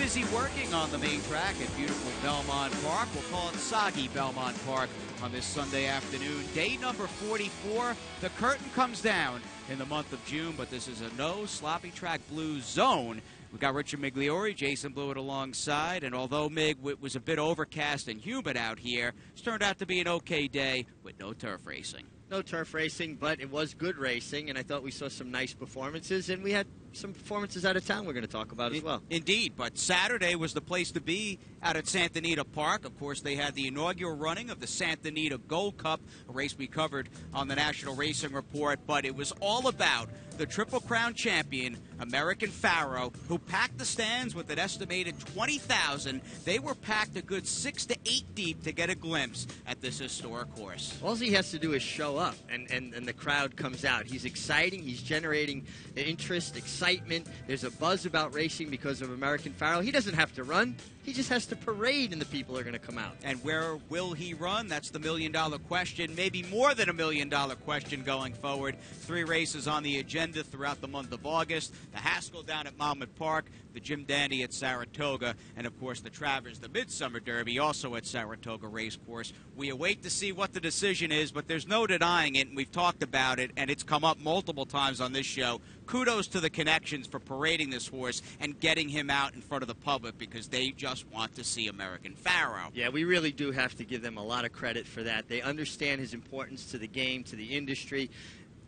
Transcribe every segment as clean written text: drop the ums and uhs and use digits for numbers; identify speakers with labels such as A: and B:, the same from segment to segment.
A: busy working on the main track at beautiful Belmont Park. We'll call it soggy Belmont Park on this Sunday afternoon. Day number 44. The curtain comes down in the month of June, but this is a no sloppy track blues zone. We've got Richard Migliore, Jason Blewitt alongside, and although Mig was a bit overcast and humid out here, it's turned out to be an okay day with no turf racing.
B: No turf racing, but it was good racing, and I thought we saw some nice performances, and we had some performances out of town we're going to talk about as well.
A: Indeed, but Saturday was the place to be out at Santa Anita Park. Of course, they had the inaugural running of the Santa Anita Gold Cup, a race we covered on the National Racing Report, but it was all about the Triple Crown champion, American Pharaoh, who packed the stands with an estimated 20,000. They were packed a good 6 to 8 deep to get a glimpse at this historic horse.
B: All he has to do is show up, and the crowd comes out. He's exciting. He's generating interest, excitement. There's a buzz about racing because of American Pharaoh. He doesn't have to run. He just has to parade, and the people are going to come out.
A: And where will he run? That's the million-dollar question, maybe more than a million-dollar question going forward. 3 races on the agenda throughout the month of August. The Haskell down at Belmont Park, the Jim Dandy at Saratoga, and, of course, the Travers, the Midsummer Derby, also at Saratoga Racecourse. We await to see what the decision is, but there's no denying it, and we've talked about it, and it's come up multiple times on this show. Kudos to the Connections for parading this horse and getting him out in front of the public because they just want to see American Pharaoh.
B: Yeah, we really do have to give them a lot of credit for that. They understand his importance to the game, to the industry.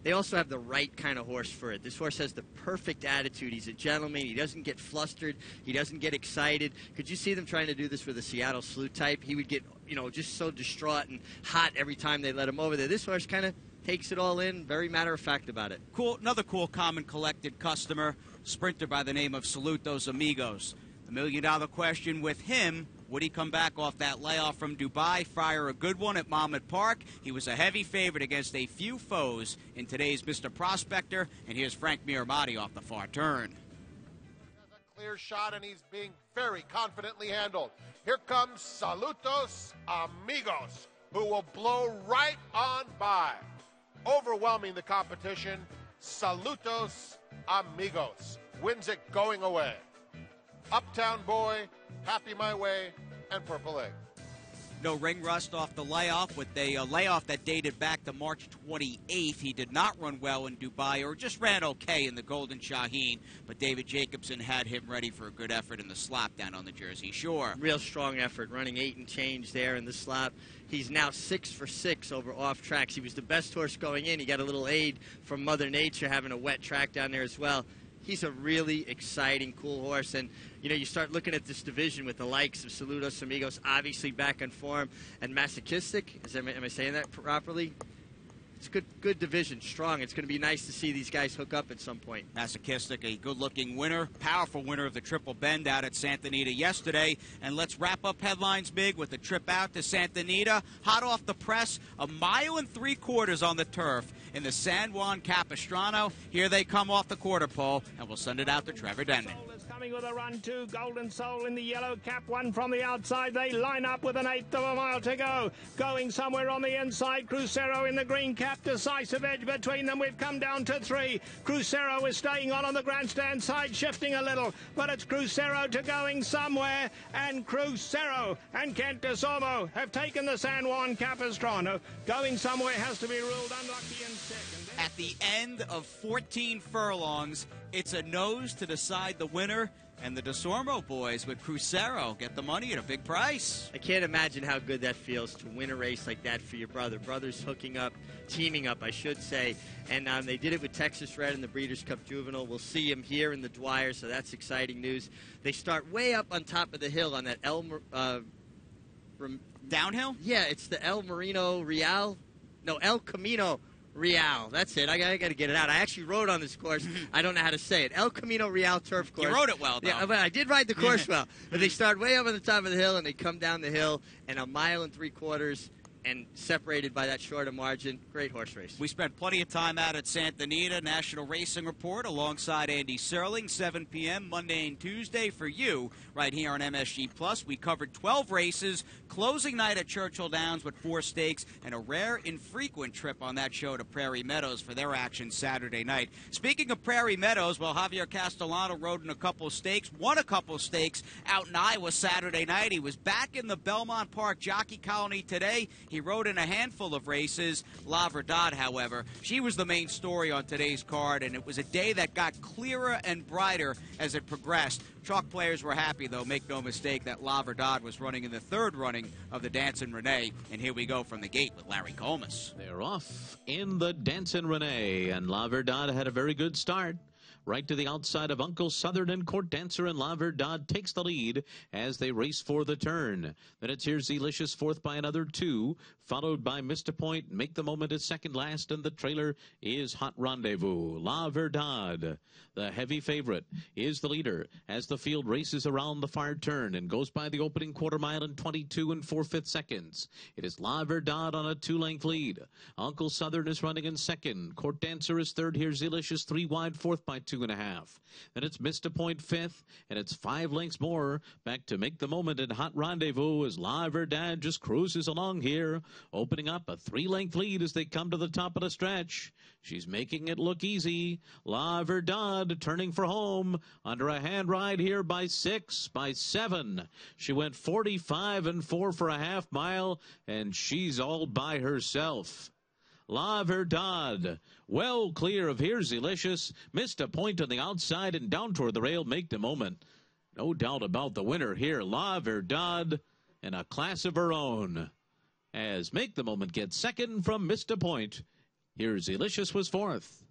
B: They also have the right kind of horse for it. This horse has the perfect attitude. He's a gentleman. He doesn't get flustered. He doesn't get excited. Could you see them trying to do this with a Seattle Slew type? He would get, just so distraught and hot every time they let him over there. This horse kind of takes it all in, very matter-of-fact about it.
A: Cool. Another cool, common, collected customer, sprinter by the name of Salute Those Amigos. The million-dollar question with him, would he come back off that layoff from Dubai, fire a good one at Belmont Park? He was a heavy favorite against a few foes in today's Mr. Prospector, and here's Frank Miramati off the far turn.
C: Clear shot, and he's being very confidently handled. Here comes Saludos Amigos, who will blow right on by. Overwhelming the competition, Saludos Amigos wins it going away. Uptown Boy, Happy My Way, and Purple Egg.
A: No ring rust off the layoff with a layoff that dated back to March 28th. He did not run well in Dubai, or just ran okay in the Golden Shaheen, but David Jacobson had him ready for a good effort in the slop down on the Jersey Shore.
B: Real strong effort, running 8 and change there in the slop. He's now 6 for 6 over off tracks. He was the best horse going in. He got a little aid from Mother Nature having a wet track down there as well. He's a really exciting, cool horse, and you start looking at this division with the likes of Saludos Amigos, obviously back in form, and Masochistic. Am I saying that properly? It's a good division, strong. It's going to be nice to see these guys hook up at some point.
A: Masochistic, a good-looking winner, powerful winner of the Triple Bend out at Santa Anita yesterday. And let's wrap up headlines big with the trip out to Santa Anita. Hot off the press, 1 3/4 miles on the turf in the San Juan Capistrano. Here they come off the quarter pole, and we'll send it out to Trevor Denman.
D: Coming with a run, 2 Golden Soul in the yellow cap, 1 from the outside. They line up with 1/8 of a mile to go. Going somewhere on the inside, Crucero in the green cap, decisive edge between them. We've come down to 3. Crucero is staying on the grandstand side, shifting a little, but it's Crucero to going somewhere, and Crucero and Kent DeSormo have taken the San Juan Capistrano. Going somewhere has to be ruled unlucky in second.
A: At the end of 14 furlongs, it's a nose to decide the winner, and the DeSormo boys with Crucero get the money at a big price.
B: I can't imagine how good that feels to win a race like that for your brother. Brothers hooking up, teaming up, I should say. And they did it with Texas Red in the Breeders' Cup Juvenile. We'll see him here in the Dwyer, so that's exciting news. They start way up on top of the hill on that
A: Downhill?
B: Yeah, it's the El Camino Real. That's it. I got to get it out. I actually rode on this course. I don't know how to say it. El Camino Real turf course.
A: You rode it well, though.
B: Yeah, but I did ride the course well. But they start way up on the top of the hill, and they come down the hill, and 1 3/4 miles, and separated by that shorter margin. Great horse race.
A: We spent plenty of time out at Santa Anita. National Racing Report alongside Andy Serling, 7 p.m. Monday and Tuesday for you right here on MSG Plus. We covered 12 races, closing night at Churchill Downs with 4 stakes, and a rare, infrequent trip on that show to Prairie Meadows for their action Saturday night. Speaking of Prairie Meadows, well, Javier Castellano rode in a couple of stakes, won a couple of stakes out in Iowa Saturday night. He was back in the Belmont Park Jockey Colony today. He rode in a handful of races. La Verdad, however, she was the main story on today's card, and it was a day that got clearer and brighter as it progressed. Chalk players were happy, though. Make no mistake that La Verdad was running in the 3rd running of the Dancin' Renee. And here we go from the gate with Larry Comas.
E: They're off in the Dancin' Renee, and La Verdad had a very good start. Right to the outside of Uncle Southern and Court Dancer, and La Verdad takes the lead as they race for the turn. Then it's Here's Delicious, 4th by another 2, followed by Mr. Point. Make the Moment is 2nd last, and the trailer is Hot Rendezvous. La Verdad, the heavy favorite, is the leader as the field races around the far turn and goes by the opening quarter mile in 22 4/5 seconds. It is La Verdad on a 2-length lead. Uncle Southern is running in 2nd. Court Dancer is 3rd. Here's Delicious, 3 wide, 4th by 2.5. Then it's Mr. Point 5th, and it's 5 lengths more back to Make the Moment and Hot Rendezvous as La Verdad just cruises along here, opening up a 3-length lead as they come to the top of the stretch. She's making it look easy. La Verdad turning for home under a hand ride here by 6, by 7. She went 45 4 for a half mile, and she's all by herself. La Verdad, well clear of Here's Delicious, missed a point on the outside and down toward the rail. Make the Moment. No doubt about the winner here, La Verdad, in a class of her own. As Make the Moment gets 2nd from Mr. Point. Here's Delicious was 4th.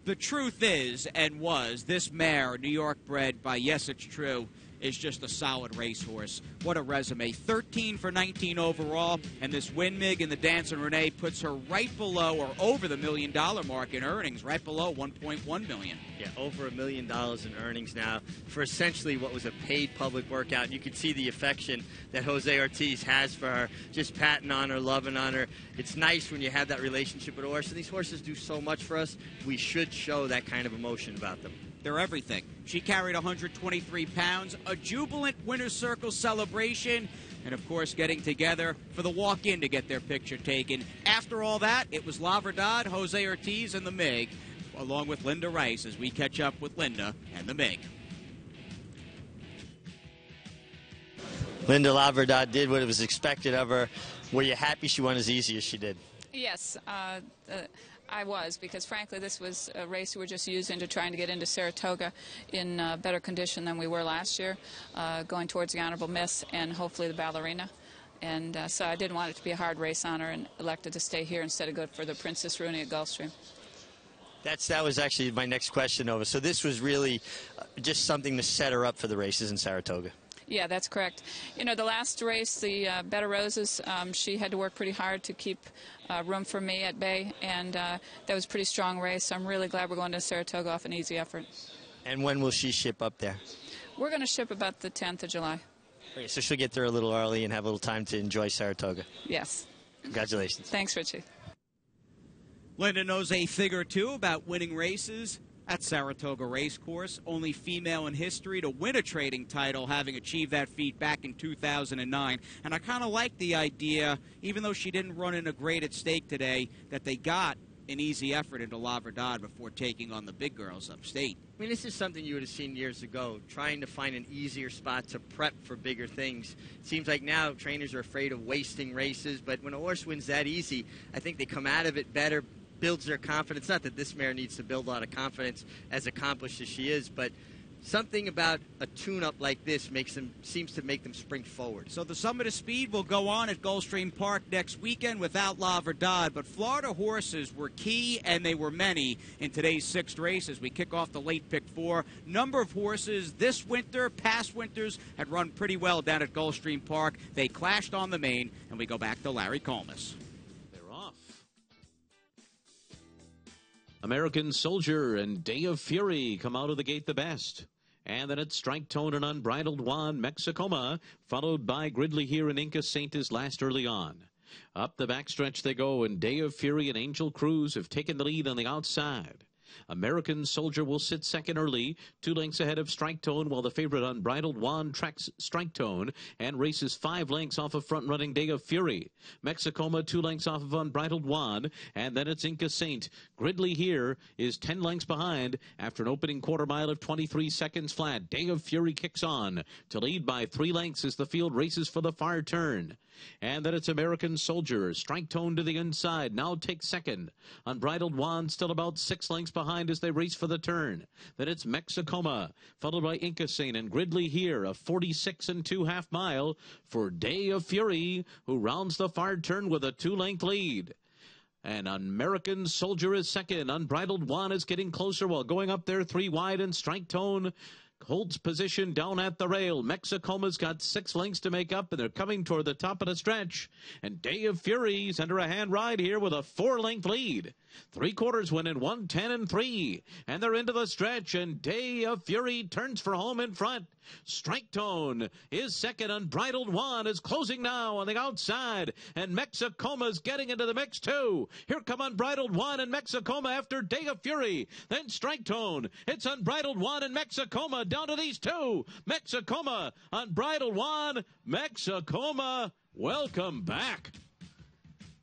A: The truth is, and was, this mare, New York bred by Yes It's True, is just a solid racehorse. What a resume. 13 for 19 overall, and this win, Mig, in the Dancin' Renee puts her right below or over the $1 million mark in earnings, right below $1.1 million.
B: Yeah, over $1 million in earnings now for essentially what was a paid public workout. And you can see the affection that Jose Ortiz has for her, just patting on her, loving on her. It's nice when you have that relationship with a horse, and these horses do so much for us. We should show that kind of emotion about them.
A: They're everything. She carried 123 pounds, a jubilant winner's circle celebration, and of course getting together for the walk-in to get their picture taken. After all that, it was La Verdad, Jose Ortiz, and the Mig, along with Linda Rice, as we catch up with Linda and the Mig.
B: Linda, La Verdad did what was expected of her. Were you happy she won as easy as she did?
F: Yes, I was, because frankly this was a race we were just using to trying to get into Saratoga in better condition than we were last year, going towards the Honorable Miss and hopefully the Ballerina. And so I didn't want it to be a hard race on her and elected to stay here instead of go for the Princess Rooney at Gulfstream.
B: That was actually my next question, Nova. So this was really just something to set her up for the races in Saratoga.
F: Yeah, that's correct. You know, the last race, the Better Roses, she had to work pretty hard to keep room for me at bay, and that was a pretty strong race. So I'm really glad we're going to Saratoga off an easy effort.
B: And when will she ship up there?
F: We're going to ship about the 10th of July.
B: Okay, so she'll get there a little early and have a little time to enjoy Saratoga.
F: Yes.
B: Congratulations.
F: Thanks, Richie.
A: Linda knows a thing or two about winning races at Saratoga Racecourse. Only female in history to win a trading title, having achieved that feat back in 2009. And I kind of like the idea, even though she didn't run in a grade at stake today, that they got an easy effort into La Verdad before taking on the big girls upstate.
B: I mean, this is something you would have seen years ago, trying to find an easier spot to prep for bigger things. It seems like now trainers are afraid of wasting races, but when a horse wins that easy, I think they come out of it better, builds their confidence. Not that this mare needs to build a lot of confidence, as accomplished as she is, but something about a tune-up like this seems to make them spring forward.
A: So the Summit of Speed will go on at Gulfstream Park next weekend without La Verdad, but Florida horses were key, and they were many in today's 6th race as we kick off the late pick 4. Number of horses this winter, past winters, had run pretty well down at Gulfstream Park. They clashed on the main, and we go back to Larry Comas.
E: American Soldier and Day of Fury come out of the gate the best. And then it's Strike Tone and Unbridled Juan Mexicoma, followed by Gridley here and Inca Saint is last early on. Up the backstretch they go, and Day of Fury and Angel Cruz have taken the lead on the outside. American Soldier will sit second early, 2 lengths ahead of Strike Tone, while the favorite Unbridled Wand tracks Strike Tone and races 5 lengths off of front-running Day of Fury. Mexicoma 2 lengths off of Unbridled Wand, and then it's Inca Saint. Gridley here is 10 lengths behind after an opening quarter mile of 23 seconds flat. Day of Fury kicks on to lead by 3 lengths as the field races for the far turn. And then it's American Soldier. Strike Tone to the inside. Now takes second. Unbridled Wand still about 6 lengths behind as they race for the turn. Then it's Mexicoma, followed by Inca Saint and Gridley here. A 46 2/2 mile for Day of Fury, who rounds the far turn with a 2-length lead. And American Soldier is second. Unbridled Wand is getting closer while going up there 3 wide, and Strike Tone holds position down at the rail. Mexicoma's got 6 lengths to make up, and they're coming toward the top of the stretch. And Day of Fury's under a hand ride here with a 4-length lead. 3/4 win in 1:10 3. And they're into the stretch, and Day of Fury turns for home in front. Strike Tone is second. Unbridled Wand is closing now on the outside, and Mexicoma's getting into the mix too. Here come Unbridled Wand and Mexicoma after Day of Fury. Then Strike Tone. It's Unbridled Wand and Mexicoma down to these 2. Mexicoma, Unbridled Wand, Mexicoma. Welcome back.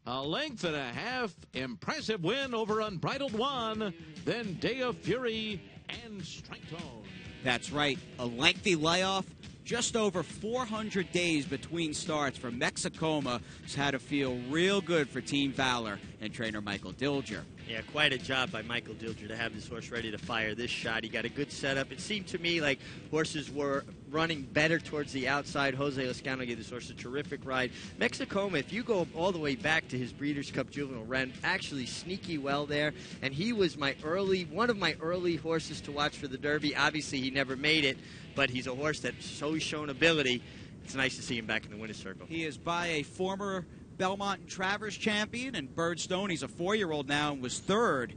E: A 1.5 lengths, impressive win over Unbridled Wand, then Day of Fury and Strike Tone.
A: That's right, a lengthy layoff, just over 400 days between starts for Mexicoma. Has had to feel real good for Team Valor and trainer Michael Dilger.
B: Yeah, quite a job by Michael Dilger to have this horse ready to fire this shot. He got a good setup. It seemed to me like horses were running better towards the outside. Jose Lascano gave this horse a terrific ride. Mexicoma, if you go all the way back to his Breeders' Cup Juvenile, ran actually sneaky well there, and he was one of my early horses to watch for the Derby. Obviously, he never made it, but he's a horse that's always shown ability. It's nice to see him back in the winner's circle.
A: He is by a former Belmont and Travers champion, and Birdstone. He's a 4-year-old now and was 3rd,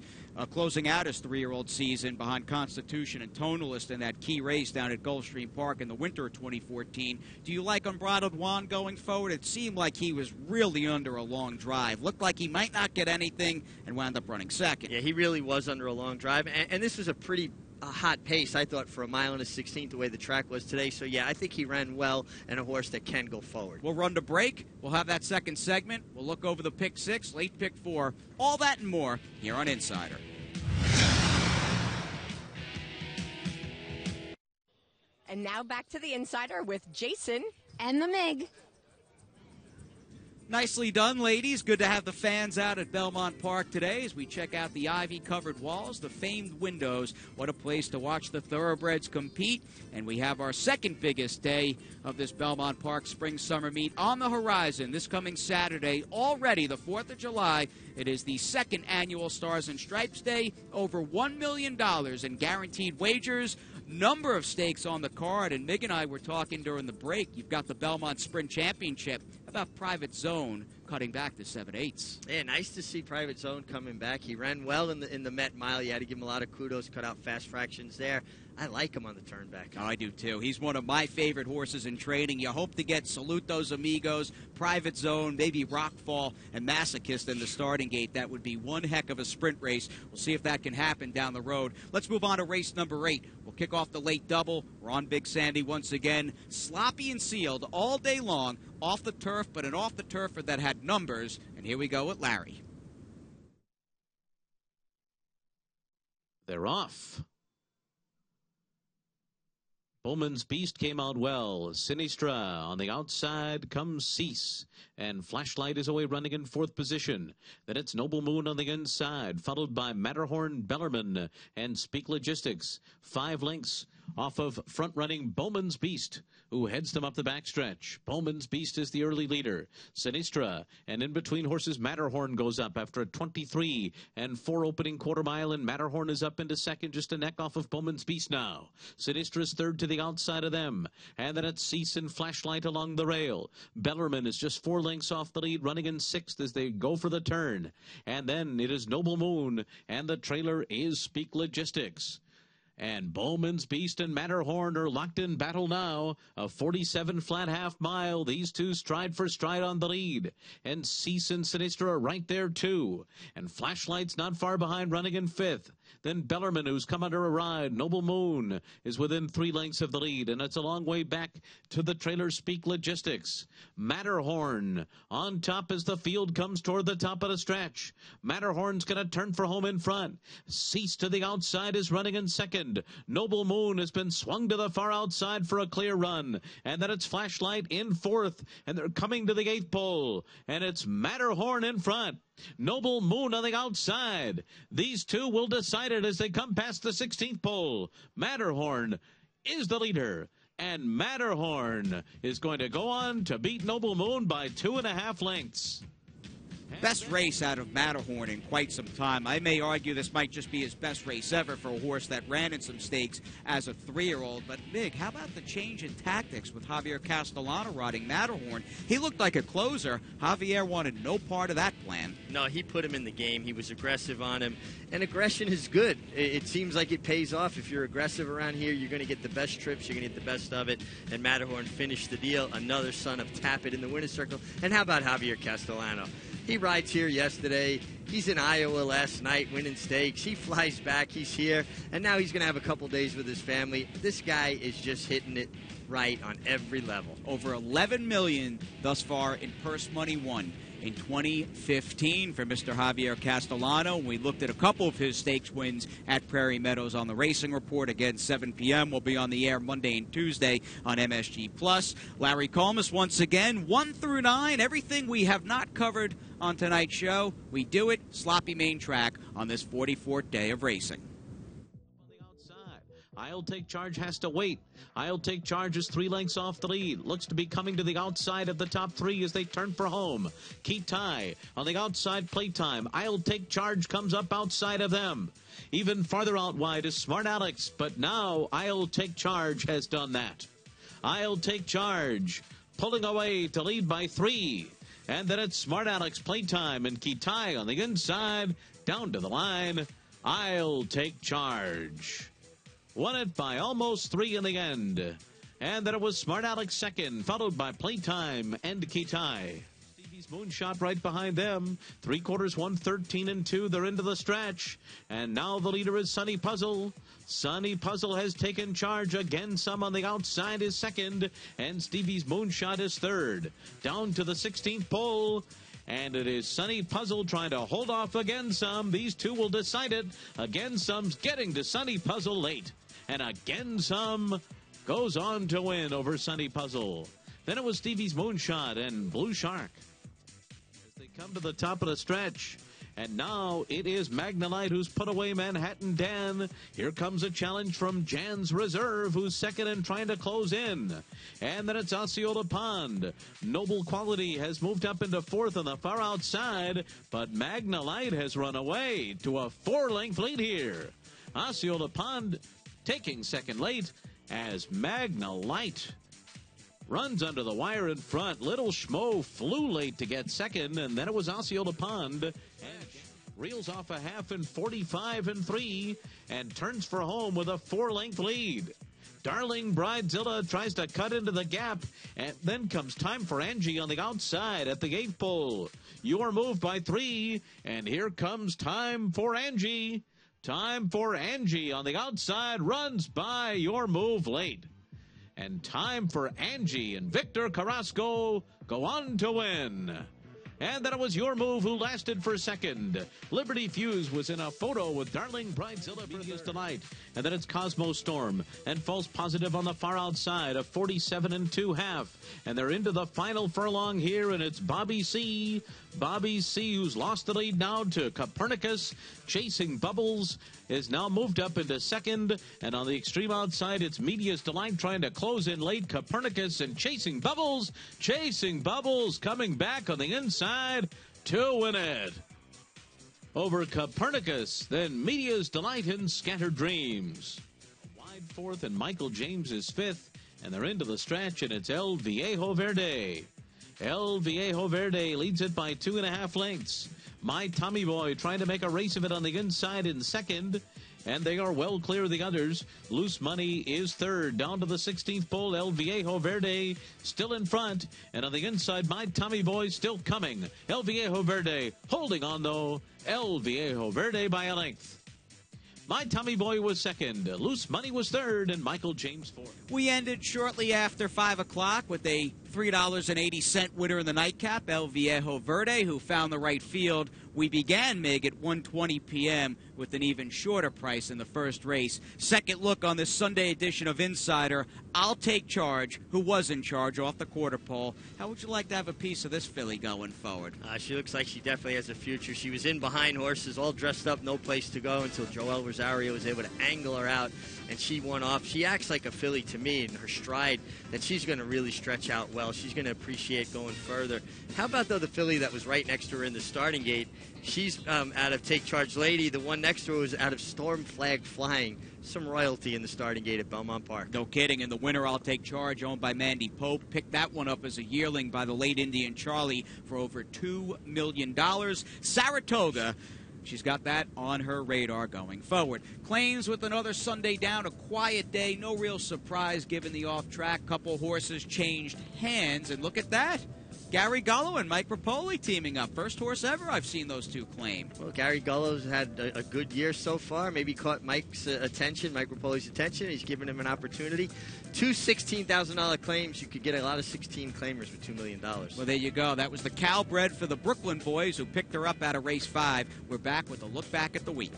A: closing out his 3-year-old season behind Constitution and Tonalist in that key race down at Gulfstream Park in the winter of 2014. Do you like Unbridled Wand going forward? It seemed like he was really under a long drive. Looked like he might not get anything and wound up running second.
B: Yeah, he really was under a long drive, and this was a pretty hot pace, I thought, for a 1.16 miles the way the track was today. So, yeah, I think he ran well and a horse that can go forward.
A: We'll run to break. We'll have that second segment. We'll look over the pick 6, late pick 4, all that and more here on Insider.
G: And now back to the Insider with Jason
H: and the Mig.
A: Nicely done, ladies. Good to have the fans out at Belmont Park today as we check out the ivy-covered walls, the famed windows. What a place to watch the thoroughbreds compete. And we have our second biggest day of this Belmont Park Spring-Summer Meet on the horizon this coming Saturday. Already the 4th of July, it is the 2nd annual Stars and Stripes Day. Over $1 million in guaranteed wagers. Number of stakes on the card, and Mig and I were talking during the break. You've got the Belmont Sprint Championship. How about Private Zone cutting back to 7/8?
B: Yeah, nice to see Private Zone coming back. He ran well in the Met Mile. You had to give him a lot of kudos, cut out fast fractions there. I like him on the turn back.
A: Oh, I do too. He's one of my favorite horses in training. You hope to get Salutos Amigos, Private Zone, maybe Rockfall, and Masochist in the starting gate. That would be one heck of a sprint race. We'll see if that can happen down the road. Let's move on to race number 8. We'll kick off the late double. We're on Big Sandy once again. Sloppy and sealed all day long. Off the turf, but an off the turfer that had numbers. And here we go with Larry.
E: They're off. Bowman's Beast came out well. Sinistra on the outside comes Cease. And Flashlight is away running in 4th position. Then it's Noble Moon on the inside, followed by Matterhorn, Bellerman, and Speak Logistics. 5 lengths off of front-running Bowman's Beast, who heads them up the backstretch. Bowman's Beast is the early leader. Sinistra, and in between horses, Matterhorn goes up after a 23 and 4 opening quarter mile, and Matterhorn is up into second, just a neck off of Bowman's Beast now. Sinistra's third to the outside of them, and then it's Cease and Flashlight along the rail. Bellerman is just 4 lengths off the lead, running in 6th as they go for the turn. And then it is Noble Moon, and the trailer is Speak Logistics. And Bowman's Beast and Matterhorn are locked in battle now. A 47 flat half mile. These two stride for stride on the lead. And Cease and Sinistra are right there too. And Flashlight's not far behind, running in fifth. Then Bellerman, who's come under a ride. Noble Moon is within 3 lengths of the lead, and it's a long way back to the Trailer Speak Logistics. Matterhorn on top as the field comes toward the top of the stretch. Matterhorn's going to turn for home in front. Cease to the outside is running in second. Noble Moon has been swung to the far outside for a clear run. And then it's Flashlight in fourth, and they're coming to the 8th pole. And it's Matterhorn in front. Noble Moon on the outside. These two will decide it as they come past the 16th pole. Matterhorn is the leader, and Matterhorn is going to go on to beat Noble Moon by 2.5 lengths.
A: Best race out of Matterhorn in quite some time. I may argue this might just be his best race ever for a horse that ran in some stakes as a 3-year-old. But, Mig, how about the change in tactics with Javier Castellano riding Matterhorn? He looked like a closer. Javier wanted no part of that plan.
B: No, he put him in the game. He was aggressive on him. And aggression is good. It seems like it pays off. If you're aggressive around here, you're going to get the best trips. You're going to get the best of it. And Matterhorn finished the deal. Another son of Tappet in the winner's circle. And how about Javier Castellano? He rides here yesterday. He's in Iowa last night winning stakes. He flies back. He's here. And now he's going to have a couple days with his family. This guy is just hitting it right on every level.
A: Over $11 million thus far in purse money won in 2015 for Mr. Javier Castellano. We looked at a couple of his stakes wins at Prairie Meadows on the Racing Report. Again, 7 p.m. We'll be on the air Monday and Tuesday on MSG+. Larry Colmus once again, 1 through 9. Everything we have not covered on tonight's show, we do it sloppy main track on this 44th day of racing.
E: I'll Take Charge has to wait. I'll Take Charge is 3 lengths off the lead. Looks to be coming to the outside of the top 3 as they turn for home. Kitai on the outside, Playtime. I'll Take Charge comes up outside of them. Even farther out wide is Smart Alex, but now I'll Take Charge has done that. I'll Take Charge pulling away to lead by 3. And then it's Smart Alex, Playtime, and Kitai on the inside. Down to the line, I'll Take Charge. Won it by almost 3 in the end. And then it was Smart Alex second, followed by Playtime and Kitai. Stevie's Moonshot right behind them. 3/4, 113 and 2. They're into the stretch. And now the leader is Sunny Puzzle. Sunny Puzzle has taken charge again. Some on the outside is second. And Stevie's Moonshot is third. Down to the 16th pole. And it is Sunny Puzzle trying to hold off again some. These two will decide it. Again some's getting to Sunny Puzzle late. And again some goes on to win over Sunny Puzzle. Then it was Stevie's Moonshot and Blue Shark as they come to the top of the stretch. And now it is Magnalite who's put away Manhattan Dan. Here comes a challenge from Jan's Reserve, who's second and trying to close in. And then it's Osceola Pond. Noble Quality has moved up into 4th on the far outside, but Magnalite has run away to a 4-length lead here. Osceola Pond taking second late as Magnalite runs under the wire in front. Little Schmo flew late to get second, and then it was Osceola Pond. And reels off a half in 45 and 3 and turns for home with a 4-length lead. Darling Bridezilla tries to cut into the gap, and then comes Time for Angie on the outside at the 8th pole. Your Move by 3, and here comes Time for Angie. Time for Angie on the outside runs by Your Move late. And Time for Angie and Victor Carrasco go on to win. And then it was Your Move who lasted for second. Liberty Fuse was in a photo with Darling Bridezilla for his delight. And then it's Cosmo Storm and False Positive on the far outside of 47 and 2/2. And they're into the final furlong here, and it's Bobby C. Bobby C, who's lost the lead now to Copernicus. Chasing Bubbles is now moved up into second. And on the extreme outside, it's Media's Delight trying to close in late. Copernicus and Chasing Bubbles. Chasing Bubbles coming back on the inside to win it. Over Copernicus, then Media's Delight and Scattered Dreams. Wide 4th, and Michael James is 5th. And they're into the stretch, and it's El Viejo Verde. El Viejo Verde leads it by 2.5 lengths. My Tommy Boy trying to make a race of it on the inside in second. and they are well clear of the others. Loose Money is third. Down to the 16th pole, El Viejo Verde still in front. And on the inside, My Tommy Boy still coming. El Viejo Verde holding on, though. El Viejo Verde by a length. My Tommy Boy was second, Loose Money was third, and Michael James fourth.
A: We ended shortly after 5 o'clock with a $3.80 winner in the nightcap, El Viejo Verde, who found the right field. We began, Mig, at 1:20 p.m. with an even shorter price in the first race. Second look on this Sunday edition of Insider. I'll Take Charge, who was in charge off the quarter pole. How would you like to have a piece of this filly going forward?
B: She looks like she definitely has a future. She was in behind horses, all dressed up, no place to go, until Joel Rosario was able to angle her out, and she won off. She acts like a filly to me in her stride, that she's going to really stretch out well. She's going to appreciate going further. How about, though, the filly that was right next to her in the starting gate? She's out of Take Charge Lady. The one next to her was out of Storm Flag Flying. Some royalty in the starting gate at Belmont Park.
A: No kidding. And the winner, I'll Take Charge, owned by Mandy Pope, picked that one up as a yearling by the late Indian Charlie for over $2 million. Saratoga, she's got that on her radar going forward. Claims with another Sunday down, a quiet day. No real surprise given the off-track. Couple horses changed hands. And look at that. Gary Gullo and Mike Rapoli teaming up. First horse ever I've seen those two claim.
B: Well, Gary Gullo's had a good year so far. Maybe caught Mike's attention, Mike Rapoli's attention. He's given him an opportunity. Two $16,000 claims. You could get a lot of 16 claimers with $2 million.
A: Well, there you go. That was the Calbred for the Brooklyn boys who picked her up out of race 5. We're back with a look back at the week.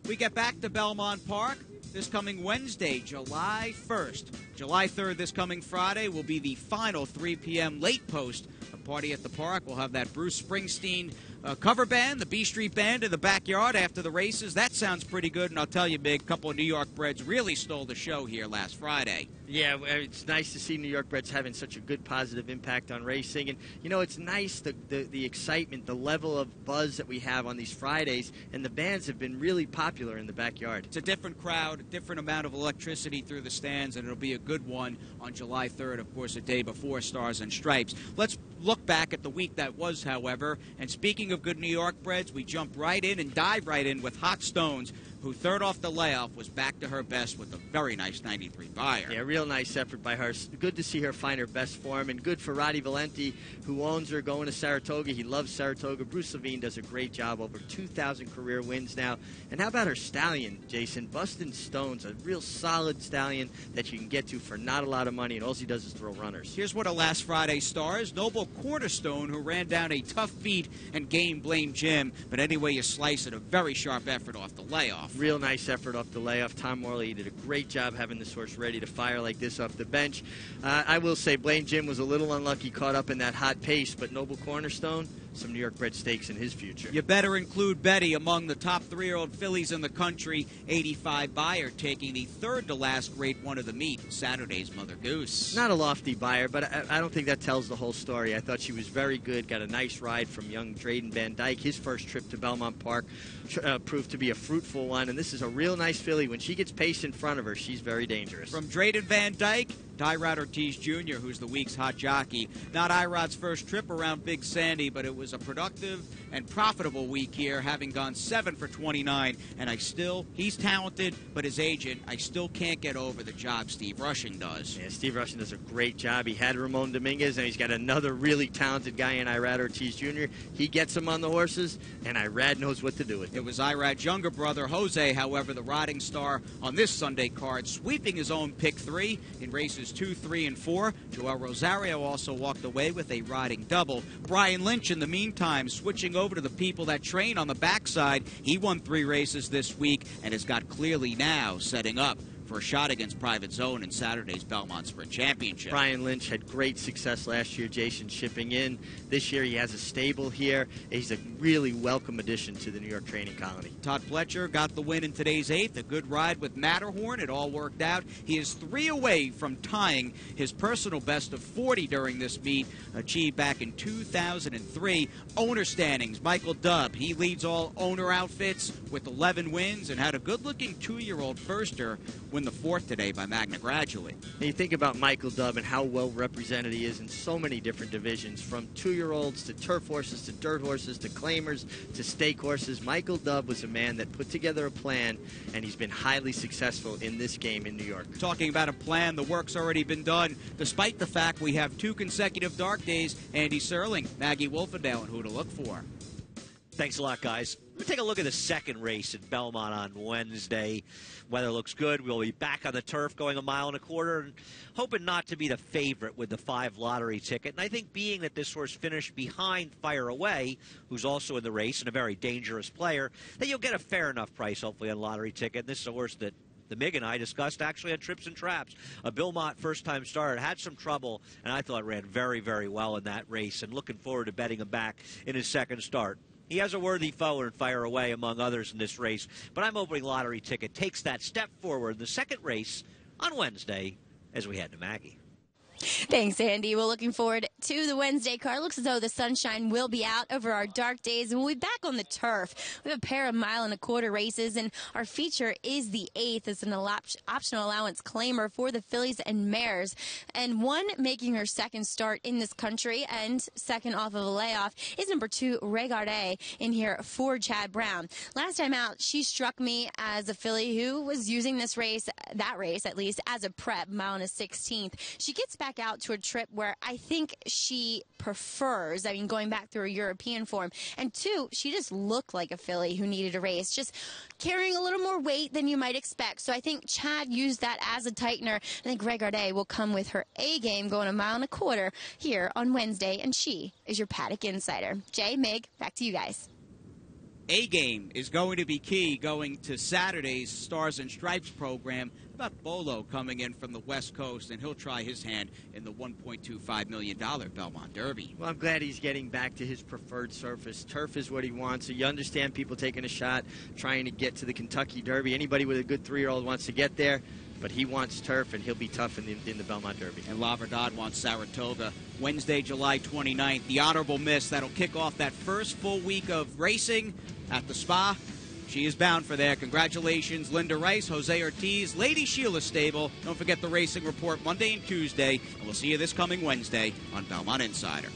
A: We get back to Belmont Park this coming Wednesday, July 1st. July 3rd, this coming Friday, will be the final 3 p.m. late post. A party at the park. We'll have that Bruce Springsteen cover band, the B Street Band, in the backyard after the races. That sounds pretty good, and I'll tell you, Big, a couple of New York breds really stole the show here last Friday.
B: Yeah, it's nice to see New York breds having such a good positive impact on racing. And, you know, it's nice, the excitement, the level of buzz that we have on these Fridays, and the bands have been really popular in the backyard.
A: It's a different crowd, a different amount of electricity through the stands, and it'll be a good one on July 3rd, of course, a day before Stars and Stripes. Let's look back at the week that was, however. And speaking of good New York breds, we jump right in and dive right in with Hot Stones, who third off the layoff was back to her best with a very nice 93 buyer.
B: Yeah, real nice effort by her. Good to see her find her best form, and good for Roddy Valenti, who owns her, going to Saratoga. He loves Saratoga. Bruce Levine does a great job, over 2,000 career wins now. And how about her stallion, Jason? Bustin' Stone's a real solid stallion that you can get to for not a lot of money, and all he does is throw runners.
A: Here's one of last Friday's stars, Noble Cornerstone, who ran down a tough beat and gained Blame Jim. But anyway you slice it, a very sharp effort off the layoff.
B: Real nice effort off the layoff. Tom Morley did a great job having this horse ready to fire like this off the bench. I will say Blame Jim was a little unlucky, caught up in that hot pace, but Noble Cornerstone, some New York bred stakes in his future.
A: You better include Betty among the top 3-year-old fillies in the country. 85 buyer, taking the third to last grade one of the meet, Saturday's Mother Goose.
B: Not a lofty buyer, but I don't think that tells the whole story. I thought she was very good, got a nice ride from young Drayden Van Dyke. His first trip to Belmont Park proved to be a fruitful one, and this is a real nice filly. When she gets paced in front of her, she's very dangerous.
A: From Drayden Van Dyke, Tyrod Ortiz Jr., who's the week's hot jockey. Not Irod's first trip around Big Sandy, but it was a productive and profitable week here, having gone 7 for 29. And he's talented, but his agent, I still can't get over the job Steve Rushing does.
B: Yeah, Steve Rushing does a great job. He had Ramon Dominguez, and he's got another really talented guy in Irad Ortiz Jr. He gets him on the horses, and Irad knows what to do with him.
A: It was Irad's younger brother, Jose, however, the riding star on this Sunday card, sweeping his own pick 3 in races 2, 3, and 4. Joel Rosario also walked away with a riding double. Brian Lynch, in the meantime, switching over to the people that train on the backside. He won 3 races this week and has got clearly now setting up for a shot against Private Zone in Saturday's Belmont Sprint Championship.
B: Brian Lynch had great success last year, Jason, shipping in. This year he has a stable here. He's a really welcome addition to the New York training colony.
A: Todd Pletcher got the win in today's 8th. A good ride with Matterhorn. It all worked out. He is 3 away from tying his personal best of 40 during this meet, achieved back in 2003. Owner standings, Michael Dubb. He leads all owner outfits with 11 wins and had a good-looking 2-year-old firster win in the 4th today by Magna Gradually.
B: And you think about Michael Dubb and how well represented he is in so many different divisions, from 2-year-olds to turf horses to dirt horses to claimers to stake horses. Michael Dubb was a man that put together a plan, and he's been highly successful in this game in New York.
A: Talking about a plan, the work's already been done, despite the fact we have 2 consecutive dark days. Andy Serling, Maggie Wolfendale, and who to look for.
H: Thanks a lot, guys. Let's take a look at the second race at Belmont on Wednesday. Weather looks good. We'll be back on the turf going 1.25 miles and hoping not to be the favorite with the 5 lottery ticket. And I think being that this horse finished behind Fire Away, who's also in the race and a very dangerous player, that you'll get a fair enough price, hopefully, on lottery ticket. And this is a horse that the Mig and I discussed actually on Trips and Traps. A Belmont first-time starter, had some trouble, and I thought ran very, very well in that race, and looking forward to betting him back in his second start. He has a worthy foe in Fire Away, among others, in this race, but I'm hoping lottery ticket takes that step forward in the second race on Wednesday as we head to Maggie.
I: Thanks, Andy. We're looking forward to the Wednesday card. Looks as though the sunshine will be out over our dark days, and we'll be back on the turf. We have a pair of 1.25 mile races, and our feature is the 8th. It's an optional allowance claimer for the fillies and mares, and one making her second start in this country and second off of a layoff is number 2, Regarde, in here for Chad Brown. Last time out, she struck me as a filly who was using this race, that race at least, as a prep, 1/16. She gets back out to a trip where I think she prefers, going back through a European form. And 2, she just looked like a filly who needed a race, just carrying a little more weight than you might expect. So I think Chad used that as a tightener. I think Regarde will come with her A game going 1.25 miles here on Wednesday, and she is your Paddock Insider. Jay, Mig, back to you guys.
A: A-game is going to be key going to Saturday's Stars and Stripes program. About Bolo coming in from the West Coast, and he'll try his hand in the $1.25 million Belmont Derby.
B: Well, I'm glad he's getting back to his preferred surface. Turf is what he wants. So you understand people taking a shot, trying to get to the Kentucky Derby. Anybody with a good 3-year-old wants to get there, but he wants turf, and he'll be tough in the Belmont Derby.
A: And La Verdad wants Saratoga. Wednesday, July 29th, the Honorable Miss. That'll kick off that first full week of racing at the Spa. She is bound for there. Congratulations, Linda Rice, Jose Ortiz, Lady Sheila Stable. Don't forget the Racing Report Monday and Tuesday, and we'll see you this coming Wednesday on Belmont Insider.